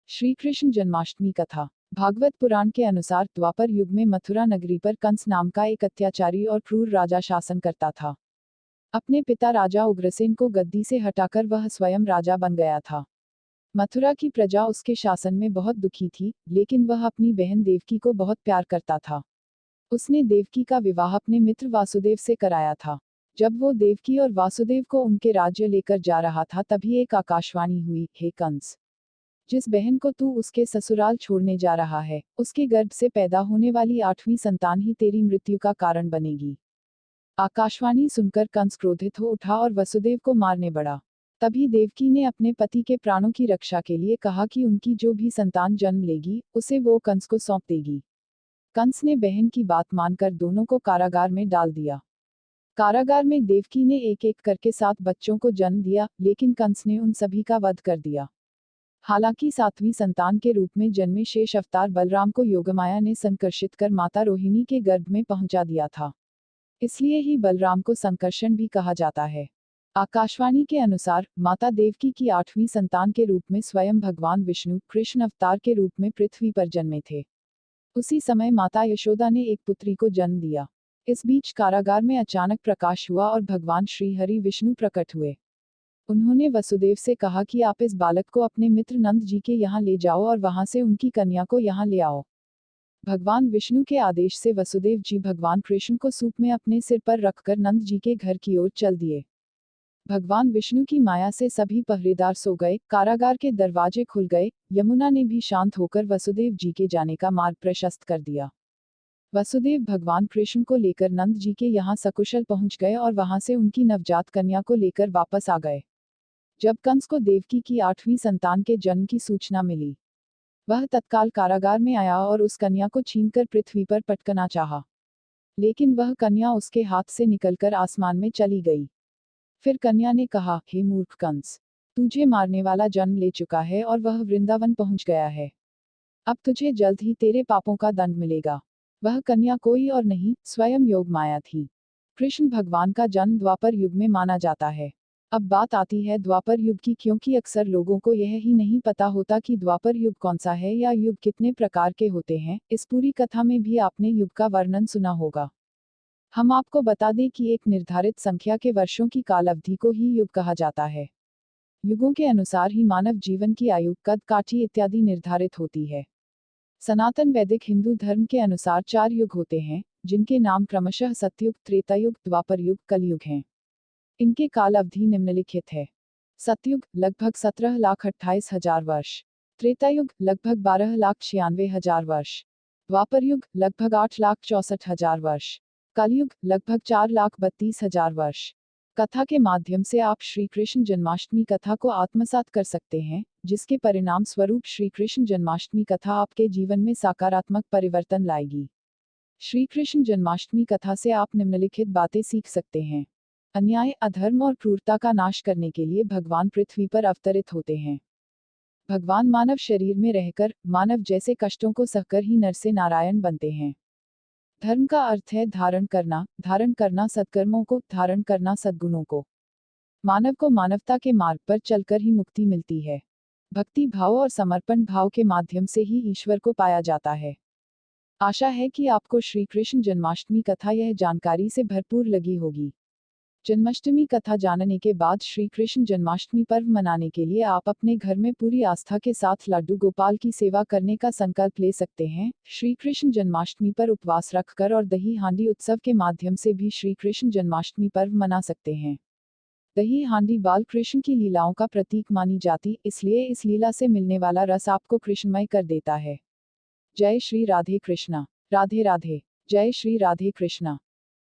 श्री कृष्ण जन्माष्टमी कथा। भागवत पुराण के अनुसार द्वापर युग में मथुरा नगरी पर कंस नाम का एक अत्याचारी और क्रूर राजा शासन करता था। अपने पिता राजा उग्रसेन को गद्दी से हटाकर वह स्वयं राजा बन गया था। मथुरा की प्रजा उसके शासन में बहुत दुखी थी, लेकिन वह अपनी बहन देवकी को बहुत प्यार करता था। उसने देवकी का विवाह अपने मित्र वासुदेव से कराया था। जब वो देवकी और वासुदेव को उनके राज्य लेकर जा रहा था, तभी एक आकाशवाणी हुई, हे कंस, जिस बहन को तू उसके ससुराल छोड़ने जा रहा है, उसके गर्भ से पैदा होने वाली 8वीं संतान ही तेरी मृत्यु का कारण बनेगी। आकाशवाणी सुनकर कंस क्रोधित हो उठा और वसुदेव को मारने बढ़ा। तभी देवकी ने अपने पति के प्राणों की रक्षा के लिए कहा कि उनकी जो भी संतान जन्म लेगी, उसे वो कंस को सौंप देगी। कंस ने बहन की बात मानकर दोनों को कारागार में डाल दिया। कारागार में देवकी ने एक एक करके 7 बच्चों को जन्म दिया, लेकिन कंस ने उन सभी का वध कर दिया। हालांकि 7वीं संतान के रूप में जन्मे शेष अवतार बलराम को योगमाया ने संकर्षित कर माता रोहिणी के गर्भ में पहुंचा दिया था। इसलिए ही बलराम को संकर्षण भी कहा जाता है। आकाशवाणी के अनुसार माता देवकी की 8वीं संतान के रूप में स्वयं भगवान विष्णु कृष्ण अवतार के रूप में पृथ्वी पर जन्मे थे। उसी समय माता यशोदा ने एक पुत्री को जन्म दिया। इस बीच कारागार में अचानक प्रकाश हुआ और भगवान श्री हरि विष्णु प्रकट हुए। उन्होंने वसुदेव से कहा कि आप इस बालक को अपने मित्र नंद जी के यहाँ ले जाओ और वहां से उनकी कन्या को यहाँ ले आओ। भगवान विष्णु के आदेश से वसुदेव जी भगवान कृष्ण को सूप में अपने सिर पर रखकर नंद जी के घर की ओर चल दिए। भगवान विष्णु की माया से सभी पहरेदार सो गए, कारागार के दरवाजे खुल गए, यमुना ने भी शांत होकर वसुदेव जी के जाने का मार्ग प्रशस्त कर दिया। वसुदेव भगवान कृष्ण को लेकर नंद जी के यहाँ सकुशल पहुंच गए और वहां से उनकी नवजात कन्या को लेकर वापस आ गए। जब कंस को देवकी की 8वीं संतान के जन्म की सूचना मिली, वह तत्काल कारागार में आया और उस कन्या को छीनकर पृथ्वी पर पटकना चाहा, लेकिन वह कन्या उसके हाथ से निकलकर आसमान में चली गई। फिर कन्या ने कहा, हे मूर्ख कंस, तुझे मारने वाला जन्म ले चुका है और वह वृंदावन पहुंच गया है। अब तुझे जल्द ही तेरे पापों का दंड मिलेगा। वह कन्या कोई और नहीं, स्वयं योगमाया थी। कृष्ण भगवान का जन्म द्वापर युग में माना जाता है। अब बात आती है द्वापर युग की, क्योंकि अक्सर लोगों को यह ही नहीं पता होता कि द्वापर युग कौन सा है या युग कितने प्रकार के होते हैं। इस पूरी कथा में भी आपने युग का वर्णन सुना होगा। हम आपको बता दें कि एक निर्धारित संख्या के वर्षों की काल अवधि को ही युग कहा जाता है। युगों के अनुसार ही मानव जीवन की आयु, कद काठी इत्यादि निर्धारित होती है। सनातन वैदिक हिंदू धर्म के अनुसार 4 युग होते हैं, जिनके नाम क्रमशः सतयुग, त्रेतायुग, द्वापर युग, कलयुग हैं। इनके काल अवधि निम्नलिखित है। सतयुग लगभग 17,28,000 वर्ष, त्रेतायुग लगभग 12,96,000 वर्ष, द्वापर युग लगभग 8,64,000 वर्ष, कलयुग लगभग 4,32,000 वर्ष। कथा के माध्यम से आप श्री कृष्ण जन्माष्टमी कथा को आत्मसात कर सकते हैं, जिसके परिणाम स्वरूप श्री कृष्ण जन्माष्टमी कथा आपके जीवन में सकारात्मक परिवर्तन लाएगी। श्री कृष्ण जन्माष्टमी कथा से आप निम्नलिखित बातें सीख सकते हैं। अन्याय, अधर्म और क्रूरता का नाश करने के लिए भगवान पृथ्वी पर अवतरित होते हैं। भगवान मानव शरीर में रहकर मानव जैसे कष्टों को सहकर ही नर से नारायण बनते हैं। धर्म का अर्थ है धारण करना सत्कर्मों को, धारण करना सद्गुणों को। मानव को मानवता के मार्ग पर चलकर ही मुक्ति मिलती है। भक्ति भाव और समर्पण भाव के माध्यम से ही ईश्वर को पाया जाता है। आशा है कि आपको श्री कृष्ण जन्माष्टमी कथा यह जानकारी से भरपूर लगी होगी। जन्माष्टमी कथा जानने के बाद श्री कृष्ण जन्माष्टमी पर्व मनाने के लिए आप अपने घर में पूरी आस्था के साथ लड्डू गोपाल की सेवा करने का संकल्प ले सकते हैं। श्री कृष्ण जन्माष्टमी पर उपवास रखकर और दही हांडी उत्सव के माध्यम से भी श्री कृष्ण जन्माष्टमी पर्व मना सकते हैं। दही हांडी बाल कृष्ण की लीलाओं का प्रतीक मानी जाती, इसलिए इस लीला से मिलने वाला रस आपको कृष्णमय कर देता है। जय श्री राधे कृष्णा। राधे राधे। जय श्री राधे कृष्णा।